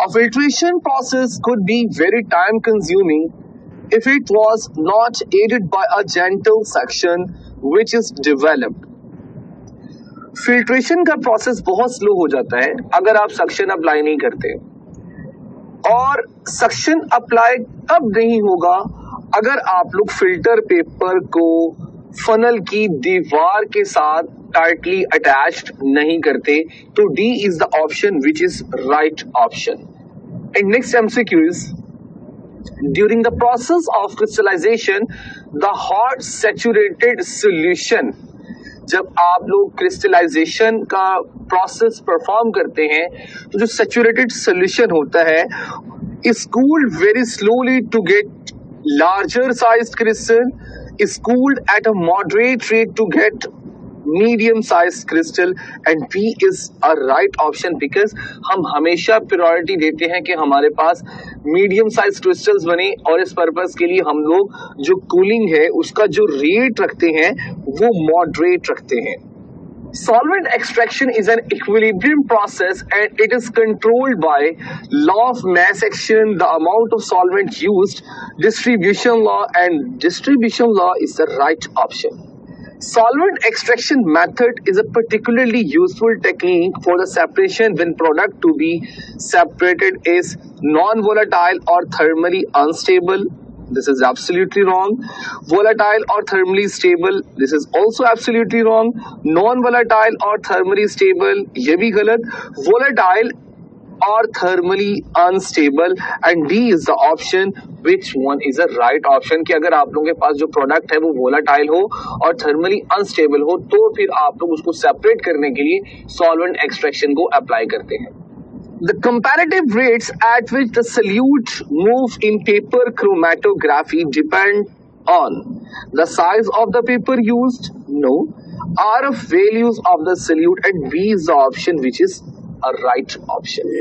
A filtration process could be very time consuming if it was not aided by a gentle section which is developed. Filtration का process बहुत slow हो जाता है अगर आप suction apply नहीं करते, और सक्शन अप्लाई तब नहीं होगा अगर आप लोग फिल्टर पेपर को फनल की दीवार के साथ टाइटली अटैच्ड नहीं करते. तो D is the option which is right option. In next MCQs, during the process of crystallization, the hot saturated solution, जब आप लोग क्रिस्टलाइजेशन का प्रोसेस परफॉर्म करते हैं तो जो सैचुरेटेड सोल्यूशन होता है is cooled very slowly to get larger sized crystal, is cooled at a moderate rate to get medium sized crystal, and B is a right option because हम हमेशा priority देते हैं कि हमारे पास मीडियम साइज क्रिस्टल्स बने, और इस purpose के लिए हम लोग जो कूलिंग है उसका जो रेट रखते हैं वो मॉडरेट रखते हैं. Solvent extraction is an equilibrium process and it is controlled by law of mass action, the amount of solvent used, distribution law, and distribution law is the right option. Solvent extraction method is a particularly useful technique for the separation when product to be separated is non-volatile or thermally unstable. This is absolutely wrong. Volatile or thermally stable. This is also absolutely wrong. Non-volatile or thermally stable. ये भी गलत. Volatile or thermally unstable. And D is the option. Which one is the right option? कि अगर आप लोगों के पास जो product है वो volatile हो और thermally unstable हो तो फिर आप लोग उसको separate करने के लिए solvent extraction को apply करते हैं. The comparative rates at which the solute move in paper chromatography depend on the size of the paper used, no, RF values of the solute, and B is the option which is a right option.